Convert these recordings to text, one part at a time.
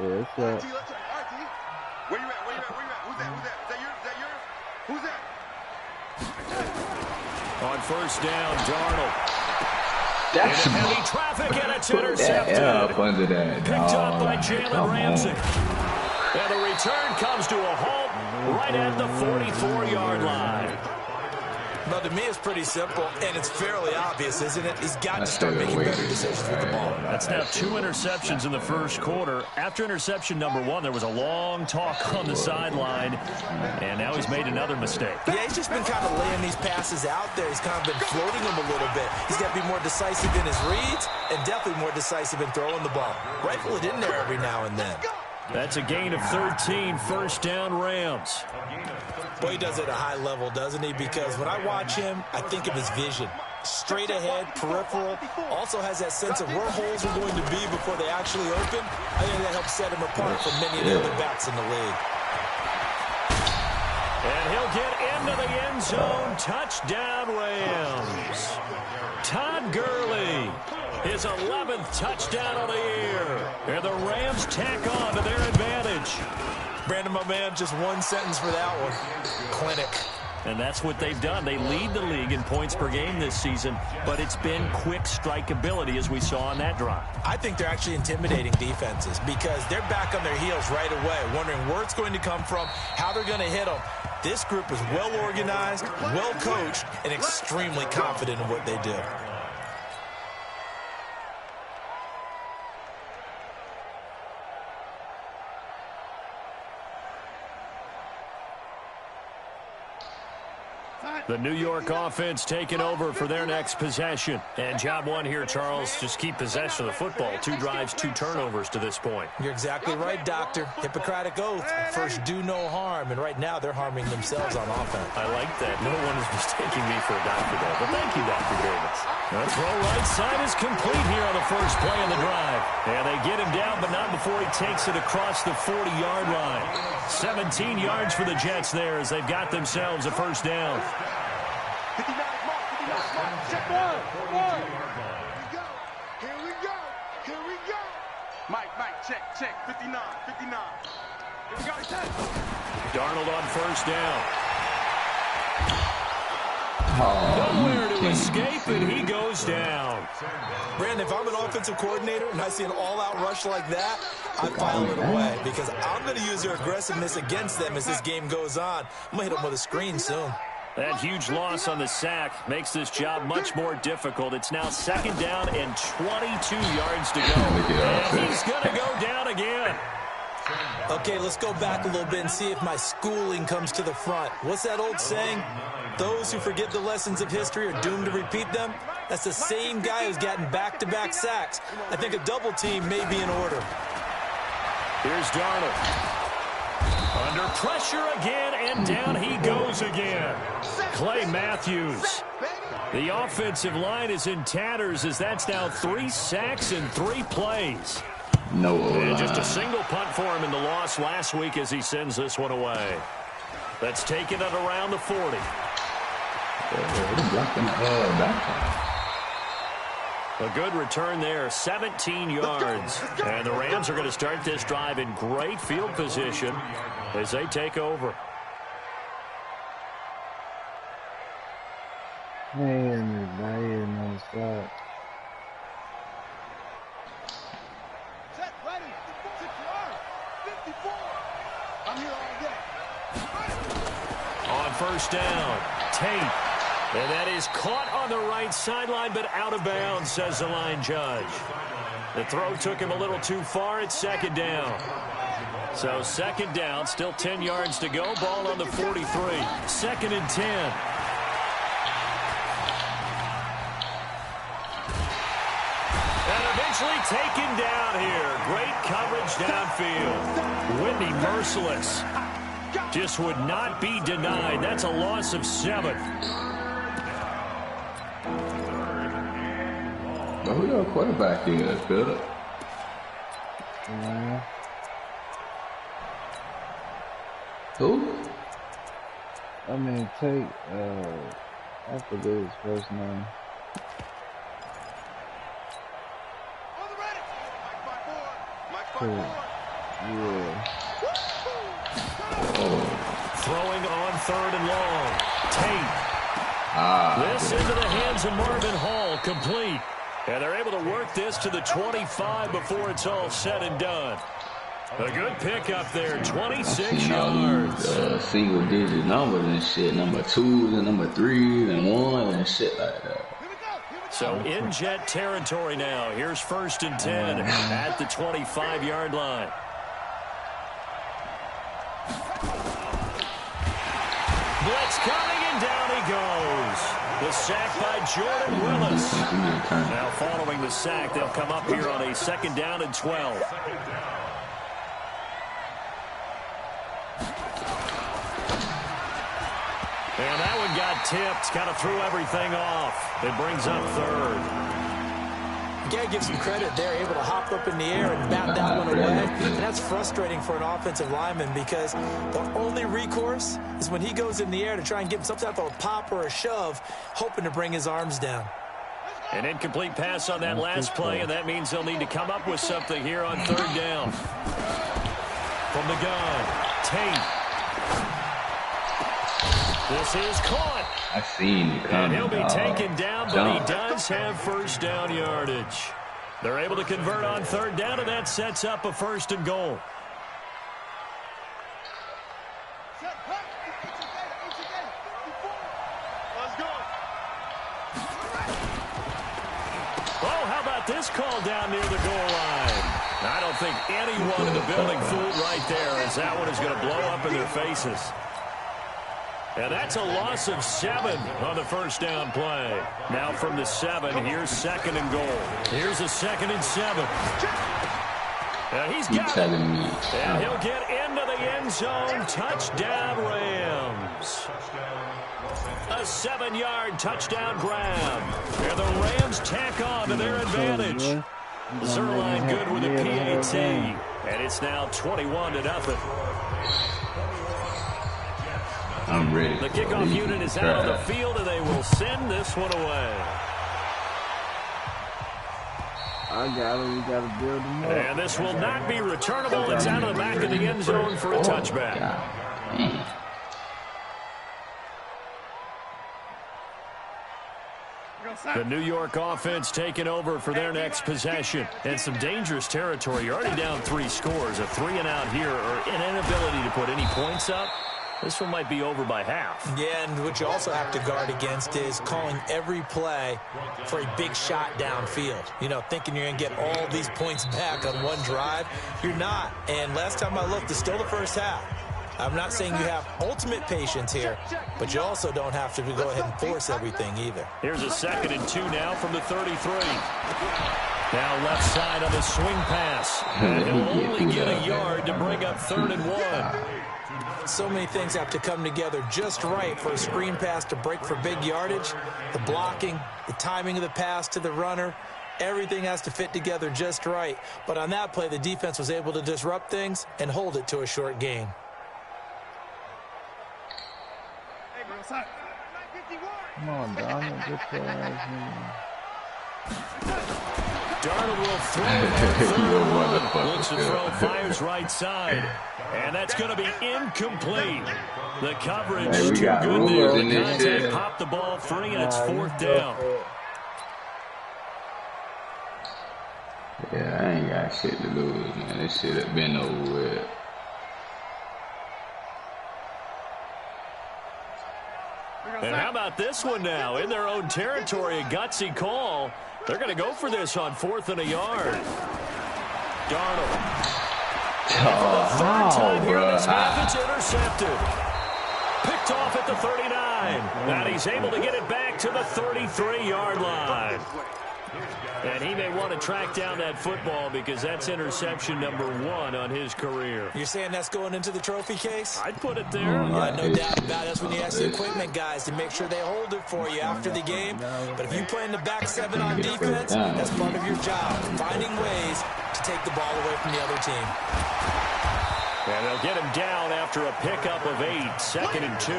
Yeah, it's up. RT, let's RT. Where you at? Where you at? Where you at? Who's that? Who's that? Is that yours? Is that yours? Who's that? On first down, Darnold. That's in heavy traffic, and it's intercepted. Up under that. Picked up by Jalen Ramsey. And the return comes to a halt right at the 44-yard line. Well, to me, it's pretty simple, and it's fairly obvious, isn't it? He's got to start making better decisions with the ball. That's now 2 interceptions in the first quarter. After interception number 1, there was a long talk on the sideline, and now he's made another mistake. Yeah, he's just been kind of laying these passes out there. He's kind of been floating them a little bit. He's got to be more decisive in his reads and definitely more decisive in throwing the ball. Rifle it in there every now and then. That's a gain of 13, first down Rams. Boy, he does it at a high level, doesn't he? Because when I watch him, I think of his vision. Straight ahead, peripheral, also has that sense of where holes are going to be before they actually open. I think that helps set him apart from many of the other backs in the league. And he'll get into the end zone. Touchdown, Rams. Todd Gurley, his 11th touchdown of the year. And the Rams tack on to their advantage. Brandon, my man, just one sentence for that one. Clinic. And that's what they've done. They lead the league in points per game this season, but it's been quick strikeability as we saw on that drive. I think they're actually intimidating defenses because they're back on their heels right away, wondering where it's going to come from, how they're going to hit them. This group is well organized, well coached, and extremely confident in what they do. The New York offense taking over for their next possession. And job one here, Charles, just keep possession of the football. 2 drives, 2 turnovers to this point. You're exactly right, Doctor. Hippocratic oath. First, do no harm. And right now, they're harming themselves on offense. I like that. No one is mistaking me for a doctor, though. But thank you, Dr. Davis. The throw right side is complete here on the first play of the drive. And they get him down, but not before he takes it across the 40-yard line. 17 yards for the Jets there as they've got themselves a first down. 59, mark, check one. Here we go. Mike, check, 59. Here we go, Darnold on first down. Nowhere to escape, and he goes down. Brandon, if I'm an offensive coordinator and I see an all-out rush like that, I file it away because I'm going to use their aggressiveness against them as this game goes on. I'm going to hit them with a screen soon. That huge loss on the sack makes this job much more difficult. It's now second down and 22 yards to go. And he's going to go down again. Okay, let's go back a little bit and see if my schooling comes to the front. What's that old saying? Those who forget the lessons of history are doomed to repeat them. That's the same guy who's gotten back-to-back sacks. I think a double team may be in order. Here's Darnold. Under pressure again, and down he goes again. Clay Matthews. The offensive line is in tatters as that's now 3 sacks in 3 plays. And just a single punt for him in the loss last week as he sends this one away. That's taken it around the 40. A good return there, 17 yards. And the Rams are going to start this drive in great field position as they take over. Man, on the side. Set, ready, 6 yards, 54. I'm here all day. On first down, Tate. And that is caught on the right sideline, but out of bounds, says the line judge. The throw took him a little too far. It's second down. So second down, still 10 yards to go. Ball on the 43. Second and 10. And eventually taken down here. Great coverage downfield. Whitney merciless. Just would not be denied. That's a loss of 7. But who your quarterback is, Philip? Who? I mean, take, I forget his first name. On the ready. Mike 5-4. Cool. Yeah. Throwing on 3rd and long. Tate. This into the hands of Marvin Hall, complete. And they're able to work this to the 25 before it's all said and done. A good pickup there, 26 yards. Single-digit numbers and shit. Number 2s and number 3s and 1s and shit like that. So in Jet territory now. Here's 1st and 10 at the 25-yard line. Blitz coming, and down he goes. The sack by Jordan Willis. Now following the sack, they'll come up here on a 2nd down and 12. And that one got tipped, kind of threw everything off. It brings up 3rd. You got to give some credit. They're able to hop up in the air and bat that one away. And that's frustrating for an offensive lineman because the only recourse is when he goes in the air to try and give him some type of a pop or a shove, hoping to bring his arms down. An incomplete pass on that last play, and that means they'll need to come up with something here on 3rd down. From the gun, Tate. This is caught. I seen it coming. And he'll be taken down, but he does have 1st down yardage. They're able to convert on 3rd down, and that sets up a 1st and goal. Oh, how about this call down near the goal line? I don't think anyone in the building fooled right there, as that one is going to blow up in their faces. And that's a loss of 7 on the 1st down play. Now from the 7, here's 2nd and goal. Here's a 2nd and 7. And he's got it. And he'll get into the end zone. Touchdown, Rams. A 7-yard touchdown grab. And the Rams tack on to their advantage. Zerline good with a PAT. And it's now 21-0. I'm ready. The kickoff unit is out on the field, and they will send this one away. I got it. We got to build them up. And this will not be returnable. It's out of the back of the end zone for a touchback. The New York offense taking over for their next possession. And some dangerous territory. You're already down 3 scores. A 3-and-out here, or an inability to put any points up. This one might be over by half. Yeah, and what you also have to guard against is calling every play for a big shot downfield. You know, thinking you're going to get all these points back on one drive. You're not. And last time I looked, it's still the first half. I'm not saying you have ultimate patience here, but you also don't have to go ahead and force everything either. Here's a 2nd and 2 now from the 33. Now left side on the swing pass. And he'll only get a yard to bring up 3rd and 1. So many things have to come together just right for a screen pass to break for big yardage. The blocking, the timing of the pass to the runner, everything has to fit together just right. But on that play, the defense was able to disrupt things and hold it to a short gain. Come on, Donald. Get your ass in. Darnold will throw. Looks to throw, fires right side. And that's going to be incomplete. The coverage too good there. The contact popped the ball free, and it's 4th down. Yeah, I ain't got shit to lose, man. This shit have been over with. And how about this one now? In their own territory, a gutsy call. They're going to go for this on 4th and a yard. Darnold. Third time here in this half, it's intercepted. Picked off at the 39. And he's able to get it back to the 33-yard line. And he may want to track down that football because that's interception number 1 on his career. You're saying that's going into the trophy case? I'd put it there. Yeah, no doubt about it. That's when you ask the equipment guys to make sure they hold it for you after the game. But if you play in the back 7 on defense, that's part of your job, finding ways to take the ball away from the other team. And they'll get him down after a pickup of 8, 2nd and 2.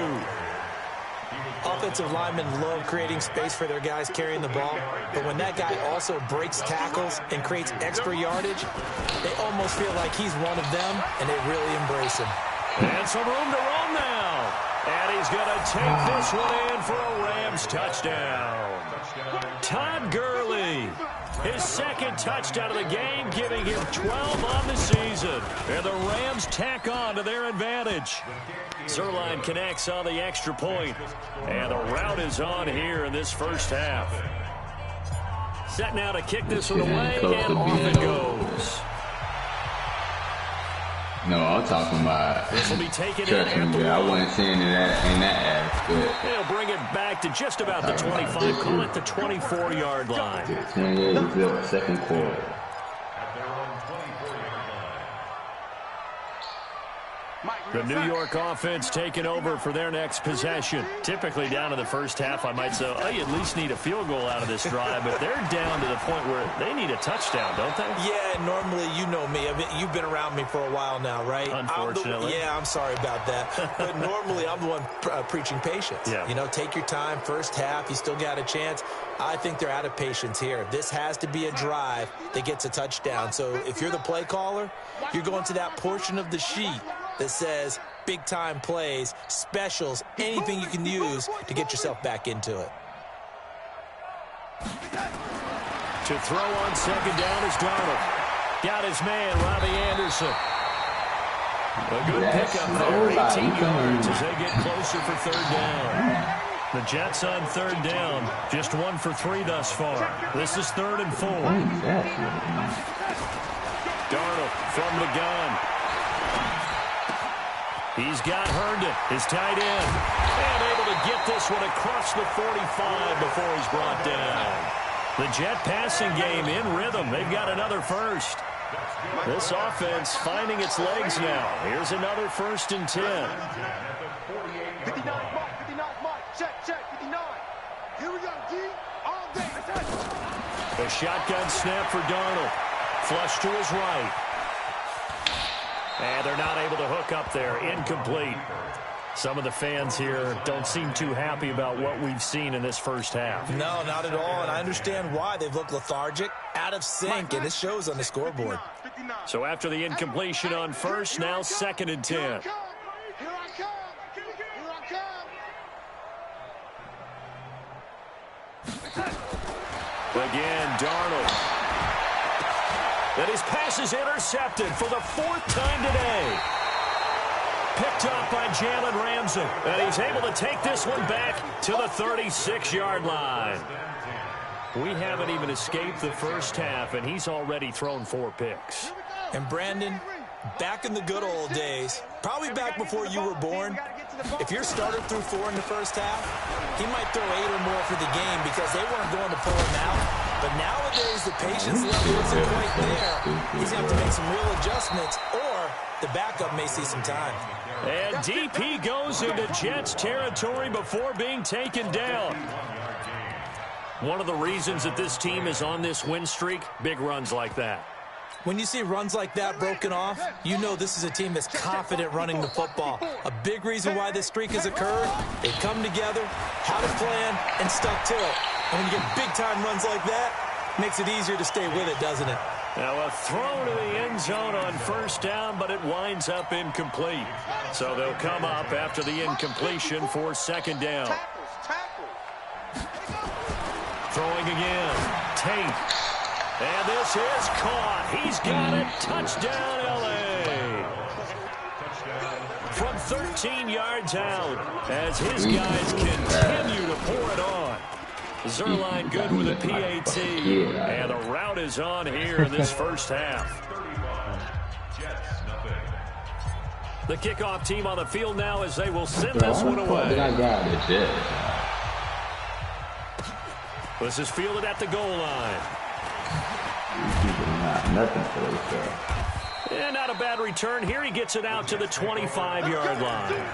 Offensive linemen love creating space for their guys carrying the ball, but when that guy also breaks tackles and creates extra yardage, they almost feel like he's one of them, and they really embrace him. And some room to roam now. And he's going to take this one in for a Rams touchdown. Todd Gurley, his second touchdown of the game, giving him 12 on the season. And the Rams tack on to their advantage. Zerline connects on the extra point. And the route is on here in this first half. Set now to kick this one away, and off it goes. No, I'm talking about. This will be taken Trust in. me, I wasn't saying that in that aspect. They'll bring it back to just about the 25. Call it the 24-yard line. 28 is the second quarter. The New York offense taking over for their next possession. Typically down to the first half, I might say, oh, you at least need a field goal out of this drive, but they're down to the point where they need a touchdown, don't they? Yeah, normally, you know me. I mean, you've been around me for a while now, right? Unfortunately. I'm sorry about that. But normally, I'm the one preaching patience. Yeah. You know, take your time, first half, you still got a chance. I think they're out of patience here. This has to be a drive that gets a touchdown. So if you're the play caller, you're going to that portion of the sheet that says big-time plays, specials, anything you can use to get yourself back into it. To throw on second down is Darnold. Got his man, Robbie Anderson. A good pickup there, 18 yards as they get closer for third down. The Jets on third down, just 1 for 3 thus far. This is 3rd and 4. Darnold from the gun. He's got Herndon, his tight end, and able to get this one across the 45 before he's brought down. The Jet passing game in rhythm. They've got another first. This offense finding its legs now. Here's another 1st and 10. 59 mark, check, 59. Here we go, D, all day. A shotgun snap for Darnold. Flush to his right. And they're not able to hook up there. Incomplete. Some of the fans here don't seem too happy about what we've seen in this first half. No, not at all, and I understand why. They've looked lethargic, out of sync, and it shows on the scoreboard. So after the incompletion on first, now 2nd and 10. Here I come. Again, Darnold. And his pass is intercepted for the 4th time today. Picked up by Jalen Ramsey. And he's able to take this one back to the 36-yard line. We haven't even escaped the first half, and he's already thrown 4 picks. And Brandon, back in the good old days, probably back before you were born, if your starter threw 4 in the first half, he might throw 8 or more for the game because they weren't going to pull him out. But nowadays, the patience level isn't quite there. He's going to have to make some real adjustments, or the backup may see some time. And DP goes into Jets territory before being taken down. One of the reasons that this team is on this win streak, big runs like that. When you see runs like that broken off, you know this is a team that's confident running the football. A big reason why this streak has occurred, they come together, had a plan, and stuck to it. And when you get big-time runs like that, makes it easier to stay with it, doesn't it? Now a throw to the end zone on first down, but it winds up incomplete. So they'll come up after the incompletion for 2nd down. Throwing again, Tate. And this is caught. He's got it. Touchdown, L.A. From 13 yards out as his guys continue to pour it on. Zerline good with a PAT. And the route is on here in this first half. The kickoff team on the field now as they will send this one away. This is fielded at the goal line. Nothing for themselves. And not a bad return. Here he gets it out to the 25-yard line.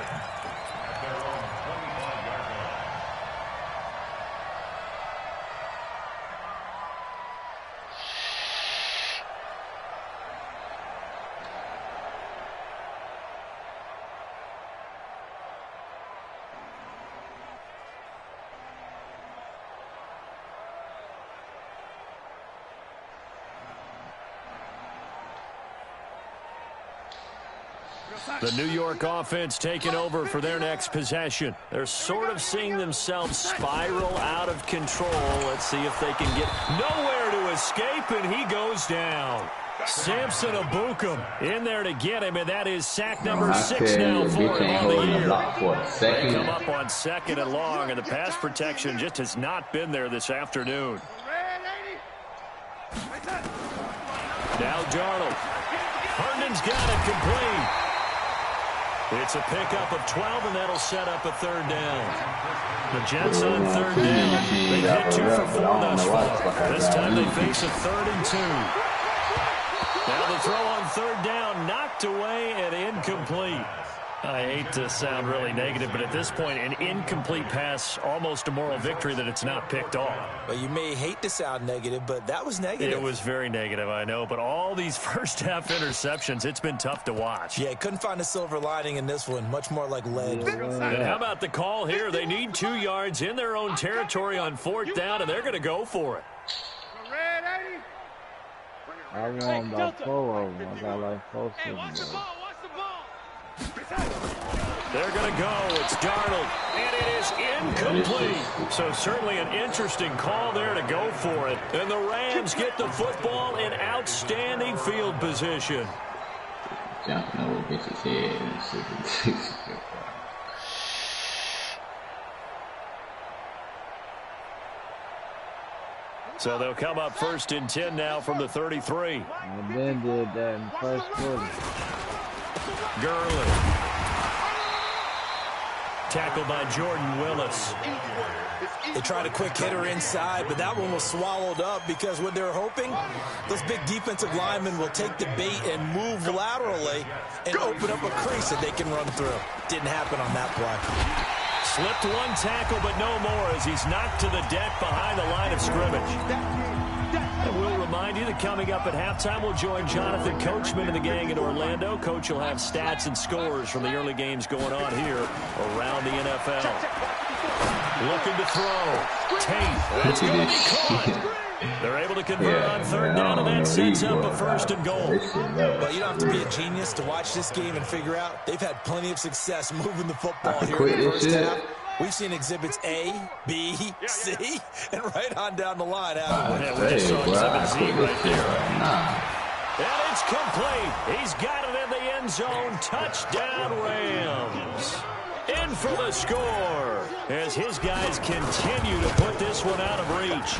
The New York offense taking over for their next possession. They're sort of seeing themselves spiral out of control. Let's see if they can get nowhere to escape, and he goes down. Samson Abukum in there to get him, and that is sack number 6 now for him on the year. They come up on 2nd and long, and the pass protection just has not been there this afternoon. Now Darnold. Herndon's got it complete. It's a pickup of 12, and that'll set up a 3rd down. The Jets on 3rd down. They've hit 2 for 4 thus far. This time they face a 3rd and 2. Now the throw on 3rd down, knocked away and incomplete. I hate to sound really negative, but at this point, an incomplete pass, almost a moral victory that it's not picked off. Well, you may hate to sound negative, but that was negative. It was very negative, I know, but all these first-half interceptions, it's been tough to watch. Yeah, couldn't find a silver lining in this one, much more like lead. And how about the call here? They need 2 yards in their own territory on 4th down, and they're going to go for it. I won by 4 of them. I got like 4 seconds. They're going to go. It's Darnold, and it is incomplete. So certainly an interesting call there to go for it. And the Rams get the football in outstanding field position. Jumping over bitch's head and shit. So they'll come up 1st and 10 now from the 33. And then did that in the first quarter. Gurley. Tackled by Jordan Willis. They tried a quick hitter inside, but that one was swallowed up because what they're hoping, those big defensive linemen will take the bait and move laterally and open up a crease that they can run through. Didn't happen on that play. Slipped 1 tackle, but no more as he's knocked to the deck behind the line of scrimmage. And we'll remind you that coming up at halftime, we'll join Jonathan Coachman and the gang in Orlando. Coach will have stats and scores from the early games going on here around the NFL. Looking to throw. Tate. That's going to be caught. They're able to convert on 3rd down, and that sets up a 1st and goal. Well, you don't have to be a genius to watch this game and figure out they've had plenty of success moving the football here in the first half. We've seen exhibits A, B, C, and right on down the line, haven't we? Yeah, we just saw exhibit Z right there. And it's complete. He's got it in the end zone. Touchdown, Rams. In for the score as his guys continue to put this one out of reach.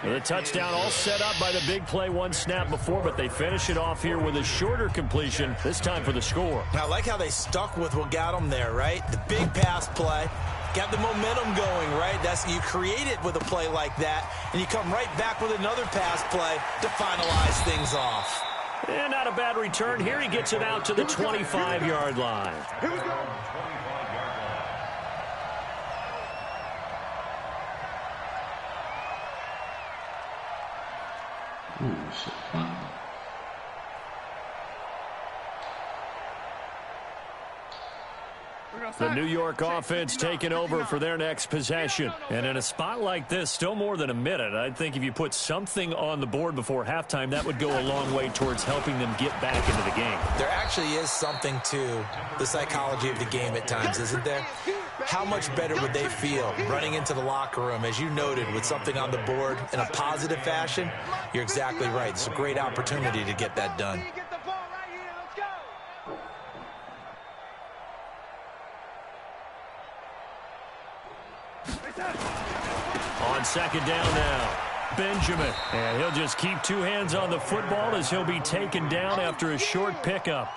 The touchdown all set up by the big play 1 snap before, but they finish it off here with a shorter completion, this time for the score. I like how they stuck with what got them there, right? The big pass play, got the momentum going, right? You create it with a play like that, and you come right back with another pass play to finalize things off. And not a bad return here. He gets it out to the 25-yard line. Here we go. Ooh, shit, fun. The New York offense taking over for their next possession. And in a spot like this, still more than a minute, I think if you put something on the board before halftime, that would go a long way towards helping them get back into the game. There actually is something to the psychology of the game at times, isn't there? How much better would they feel running into the locker room, as you noted, with something on the board in a positive fashion? You're exactly right. It's a great opportunity to get that done. On 2nd down now, Benjamin. And he'll just keep 2 hands on the football as he'll be taken down after a short pickup.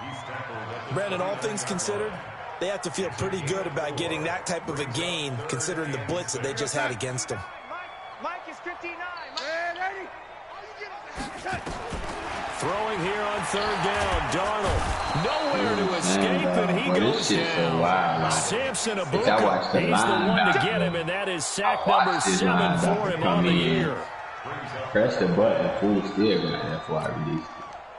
Brandon, all things considered, they have to feel pretty good about getting that type of a gain, considering the blitz that they just had against them. Mike is 59. Throwing here on 3rd down, Darnold. Nowhere to escape, and he goes down. Samson Abuka, he's the one to get him, and that is sack number 7 for him on the year. Press the button, full still gonna F.Y. release.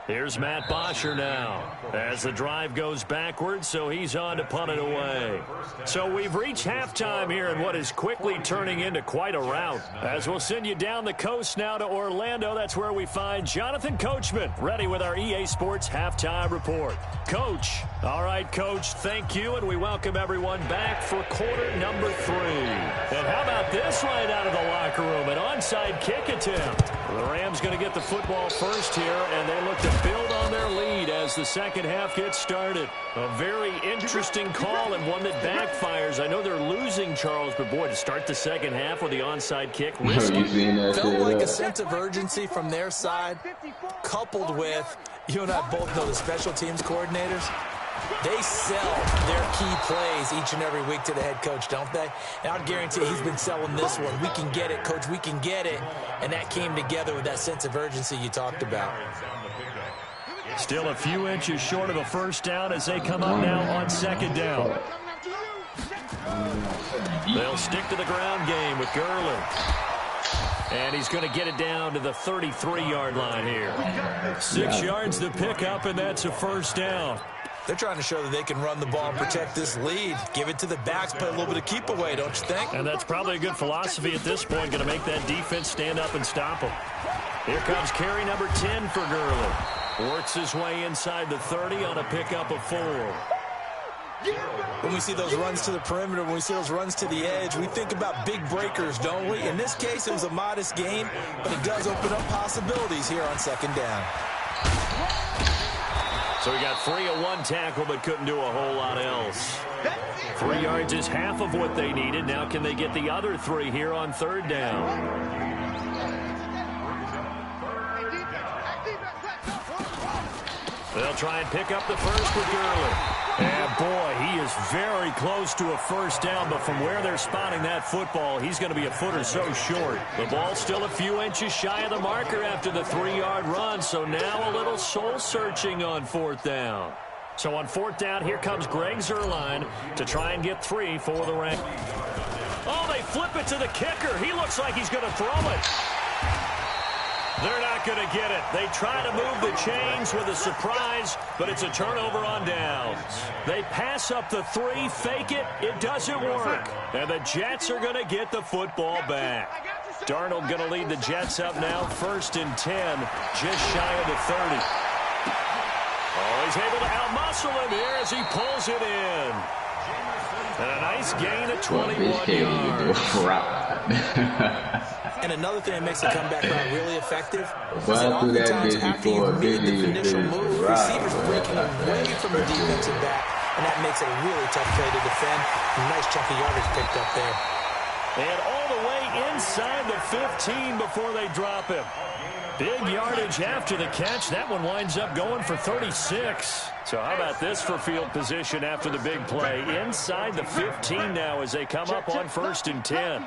Here's Matt Bosher now as the drive goes backwards, so he's on to punt it away. So we've reached halftime here in what is quickly turning into quite a rout. As we'll send you down the coast now to Orlando, that's where we find Jonathan Coachman ready with our EA Sports Halftime Report. Coach. All right, Coach, thank you, and we welcome everyone back for quarter number 3. And how about this right out of the locker room, an onside kick attempt. The Rams going to get the football first here, and they look to build on their lead as the second half gets started. A very interesting call and one that backfires. I know they're losing, Charles, but boy, to start the second half with the onside kick, risky. Felt like a sense of urgency from their side, coupled with, you and I both know the special teams coordinators. They sell their key plays each and every week to the head coach, don't they? And I'd guarantee he's been selling this one. We can get it, Coach, we can get it. And that came together with that sense of urgency you talked about. Still a few inches short of a first down as they come up now on second down. They'll stick to the ground game with Gurley. And he's going to get it down to the 33-yard line here. 6 yards to pick up, and that's a first down. They're trying to show that they can run the ball and protect this lead. Give it to the backs, play a little bit of keep away, don't you think? And that's probably a good philosophy at this point, going to make that defense stand up and stop them. Here comes carry number 10 for Gurley. Works his way inside the 30 on a pickup of 4. When we see those runs to the perimeter, when we see those runs to the edge, we think about big breakers, don't we? In this case, it was a modest gain, but it does open up possibilities here on second down. So he got free of one tackle, but couldn't do a whole lot else. 3 yards is half of what they needed. Now can they get the other 3 here on third down? They'll try and pick up the first with Gurley. And boy, he is very close to a first down, but from where they're spotting that football, he's going to be a foot or so short. The ball's still a few inches shy of the marker after the 3-yard run, so now a little soul-searching on fourth down. So on fourth down, here comes Greg Zuerlein to try and get 3 for the Rams. Oh, they flip it to the kicker. He looks like he's going to throw it. They're not going to get it. They try to move the chains with a surprise, but it's a turnover on downs. They pass up the 3, fake it. It doesn't work. And the Jets are going to get the football back. Darnold going to lead the Jets up now, 1st and 10, just shy of the 30. Oh, he's able to outmuscle him here as he pulls it in. And a nice gain of 21 yards. And another thing that makes the comeback route really effective is that oftentimes after you've made the initial move, receivers breaking away from the defensive back, and that makes it a really tough play to defend. A nice chunk of yardage picked up there. And all the way inside the 15 before they drop him. Big yardage after the catch. That one winds up going for 36. So how about this for field position after the big play? Inside the 15 now as they come up on 1st and 10.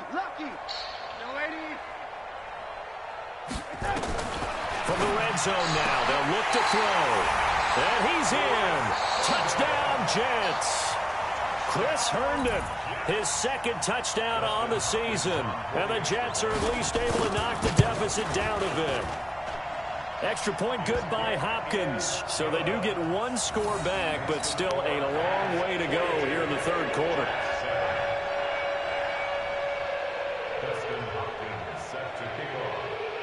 From the red zone now, they'll look to throw. And he's in. Touchdown, Jets. Chris Herndon, his 2nd touchdown on the season. And the Jets are at least able to knock the deficit down a bit. Extra point good by Hopkins. So they do get 1 score back, but still a long way to go here in the 3rd quarter.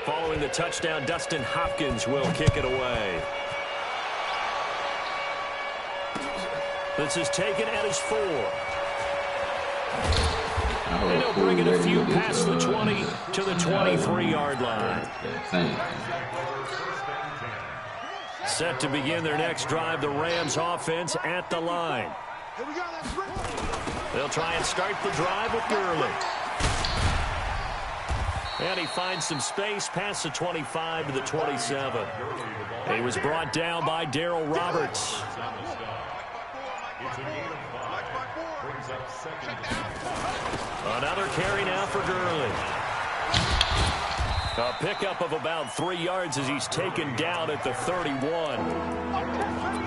Following the touchdown, Dustin Hopkins will kick it away. This is taken at his 4. And he'll bring it a few past the 20 to the 23-yard line. Set to begin their next drive, the Rams offense at the line. They'll try and start the drive with Gurley. And he finds some space past the 25 to the 27. He was brought down by Darryl Roberts. Another carry now for Gurley. A pickup of about 3 yards as he's taken down at the 31.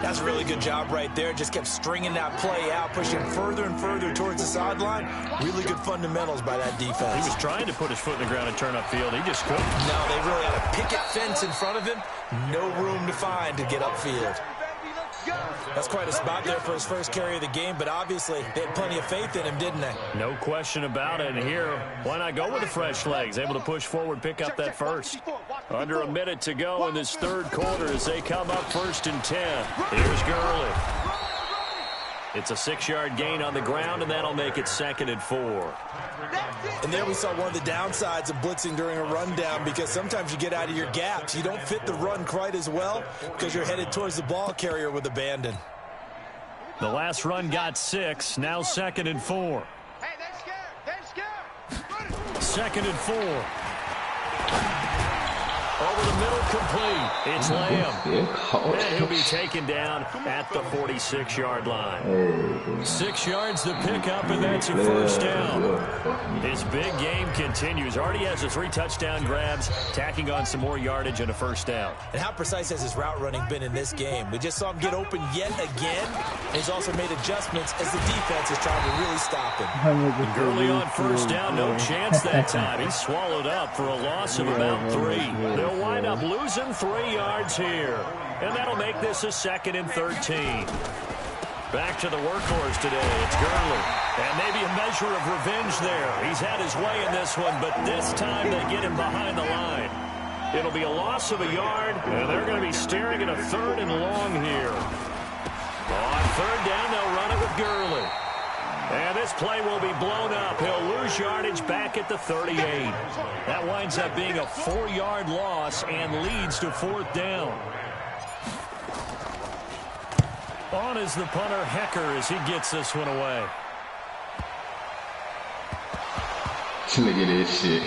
That's a really good job right there. Just kept stringing that play out, pushing further and further towards the sideline. Really good fundamentals by that defense. He was trying to put his foot in the ground and turn upfield. He just couldn't. No, they really had a picket fence in front of him. No room to find to get upfield. That's quite a spot there for his first carry of the game, but obviously they had plenty of faith in him, didn't they? No question about it. And here, why not go with the fresh legs? Able to push forward, pick up that first. Under a minute to go in this third quarter as they come up 1st and 10. Here's Gurley. It's a 6-yard gain on the ground, and that'll make it 2nd and 4. And there we saw one of the downsides of blitzing during a rundown, because sometimes you get out of your gaps. You don't fit the run quite as well because you're headed towards the ball carrier with abandon. The last run got 6. Now 2nd and 4. Hey, they're scared. 2nd and 4. Over the middle, complete. It's Lamb. And he'll be taken down at the 46-yard line. 6 yards to pick up, and that's a first down. His big game continues. Already has the 3 touchdown grabs, tacking on some more yardage and a first down. And how precise has his route running been in this game? We just saw him get open yet again. And he's also made adjustments as the defense is trying to really stop him. Gurley on first down, no chance that time. He's swallowed up for a loss of about 3. They'll wind up losing 3 yards here. And that'll make this a 2nd and 13. Back to the workhorse today. It's Gurley. And maybe a measure of revenge there. He's had his way in this one, but this time they get him behind the line. It'll be a loss of a yard, and they're going to be staring at a 3rd and long here. On 3rd down, they'll run it with Gurley. And this play will be blown up. He'll lose yardage back at the 38. That winds up being a 4-yard loss and leads to 4th down. On is the punter, Hecker, as he gets this one away. Look at this shit.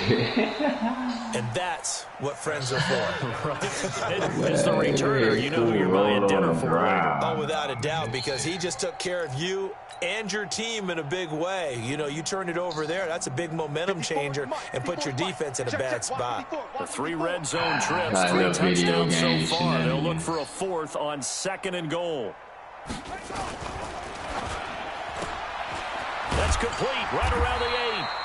And that's what friends are for. Right. It's the returner. You know who you're buying dinner for later. Oh, without a doubt, because he just took care of you and your team in a big way. You know, you turned it over there. That's a big momentum changer and put your defense in a bad spot. The 3 red zone trips, 3 touchdowns so far. They'll look for a 4th on 2nd and goal. That's complete right around the 8.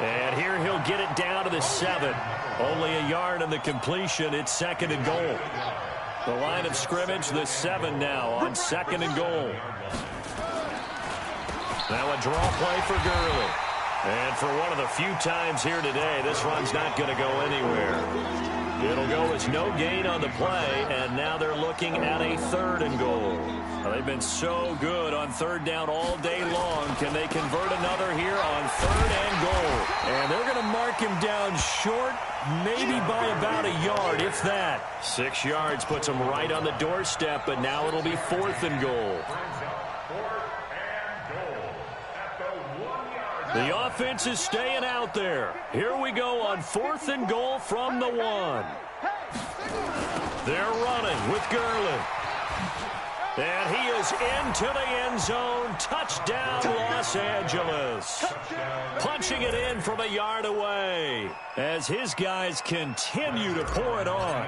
And here he'll get it down to the 7. Only a yard on the completion. It's 2nd and goal. The line of scrimmage, the 7 now on 2nd and goal. Now a draw play for Gurley. And for one of the few times here today, this run's not going to go anywhere. It'll go as no gain on the play, and now they're looking at a 3rd and goal. They've been so good on 3rd down all day long. Can they convert another here on 3rd and goal? And they're going to mark him down short, maybe by about a yard, if that. 6 yards puts him right on the doorstep, but now it'll be 4th and goal. The offense is staying out there. Here we go on 4th and goal from the 1. They're running with Gurley. And he is into the end zone. Touchdown, Los Angeles. Punching it in from a yard away as his guys continue to pour it on.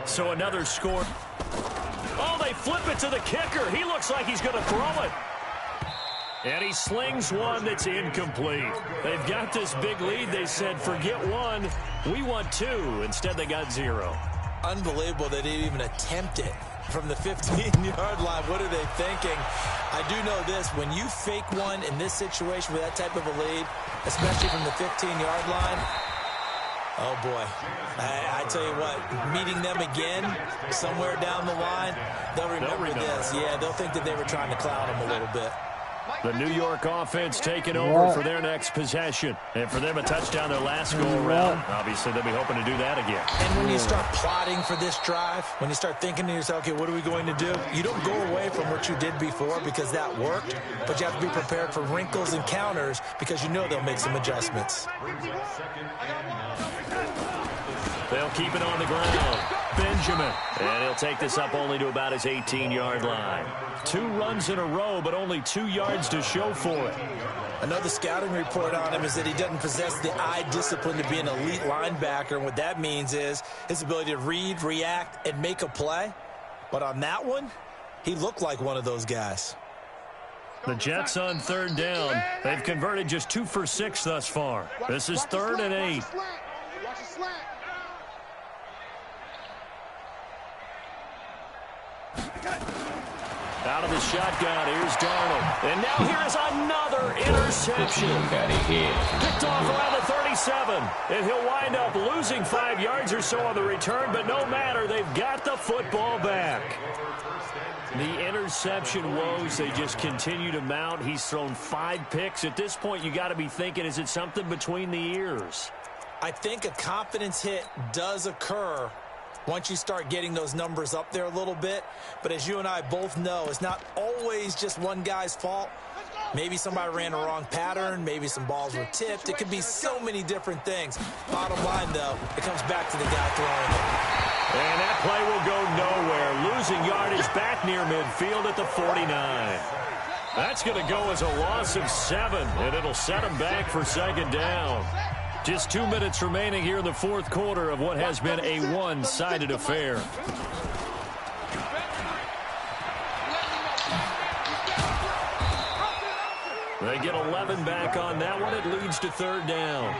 So another score. Oh, they flip it to the kicker. He looks like he's going to throw it. And he slings one that's incomplete. They've got this big lead. They said, forget 1. We want 2. Instead, they got 0. Unbelievable that they even attempt it from the 15-yard line. What are they thinking? I do know this. When you fake one in this situation with that type of a lead, especially from the 15-yard line, oh, boy. I tell you what, meeting them again somewhere down the line, they'll remember this. Yeah, they'll think that they were trying to clown them a little bit. The New York offense taking over for their next possession. And for them, a touchdown their last go-around. Obviously, they'll be hoping to do that again. And when you start plotting for this drive, when you start thinking to yourself, okay, what are we going to do? You don't go away from what you did before because that worked, but you have to be prepared for wrinkles and counters because you know they'll make some adjustments. They'll keep it on the ground. Benjamin. And he'll take this up only to about his 18-yard line. 2 runs in a row, but only 2 yards to show for it. Another scouting report on him is that he doesn't possess the eye discipline to be an elite linebacker. And what that means is his ability to read, react, and make a play. But on that one, He looked like one of those guys. The Jets on third down. They've converted just 2 for 6 thus far. This is 3rd and 8. Out of the shotgun, here's Darnold. And now here is another interception. Picked off around the 37. And he'll wind up losing 5 yards or so on the return, but no matter, they've got the football back. The interception woes, they just continue to mount. He's thrown 5 picks. At this point, you got to be thinking, is it something between the ears? I think a confidence hit does occur once you start getting those numbers up there a little bit. But as you and I both know, it's not always just one guy's fault. Maybe somebody ran a wrong pattern. Maybe some balls were tipped. It could be so many different things. Bottom line, though, it comes back to the guy throwing it. And that play will go nowhere. Losing yardage back near midfield at the 49. That's going to go as a loss of 7, and it'll set them back for 2nd down. Just 2 minutes remaining here in the 4th quarter of what has been a one-sided affair. They get 11 back on that one. It leads to 3rd down.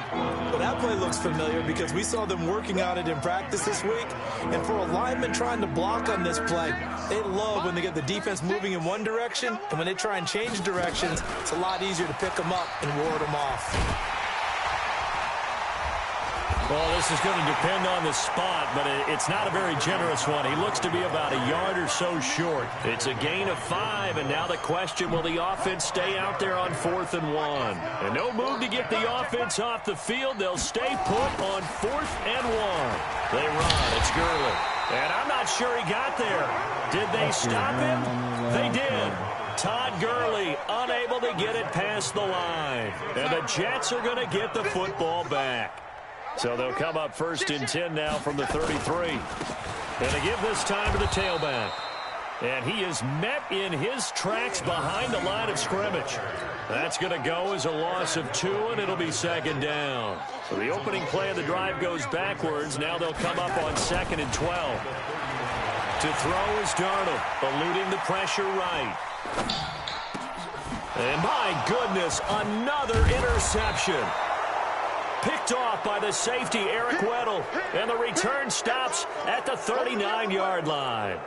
Well, that play looks familiar because we saw them working on it in practice this week. And for a lineman trying to block on this play, they love when they get the defense moving in one direction. And when they try and change directions, it's a lot easier to pick them up and ward them off. Well, this is going to depend on the spot, but it's not a very generous one. He looks to be about a yard or so short. It's a gain of 5, and now the question, will the offense stay out there on 4th and 1? And no move to get the offense off the field. They'll stay put on 4th and 1. They run. It's Gurley. And I'm not sure he got there. Did they stop him? They did. Todd Gurley unable to get it past the line. And the Jets are going to get the football back. So they'll come up 1st and 10 now from the 33. And they give this time to the tailback. And he is met in his tracks behind the line of scrimmage. That's going to go as a loss of 2, and it'll be 2nd down. So the opening play of the drive goes backwards. Now they'll come up on 2nd and 12. To throw is Darnold, eluding the pressure right. And my goodness, another interception. Picked off by the safety, Eric Weddle. And the return stops at the 39-yard line.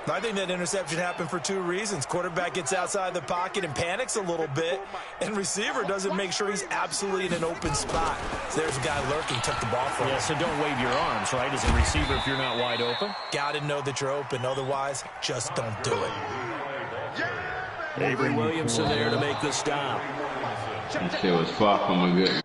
I think that interception happened for 2 reasons. Quarterback gets outside the pocket and panics a little bit, and receiver doesn't make sure he's absolutely in an open spot. So there's a guy lurking, took the ball from him. Yeah, so don't wave your arms, right, as a receiver if you're not wide open. Got to know that you're open. Otherwise, just don't do it. Avery Williamson there to make the stop. That shit was far from a good.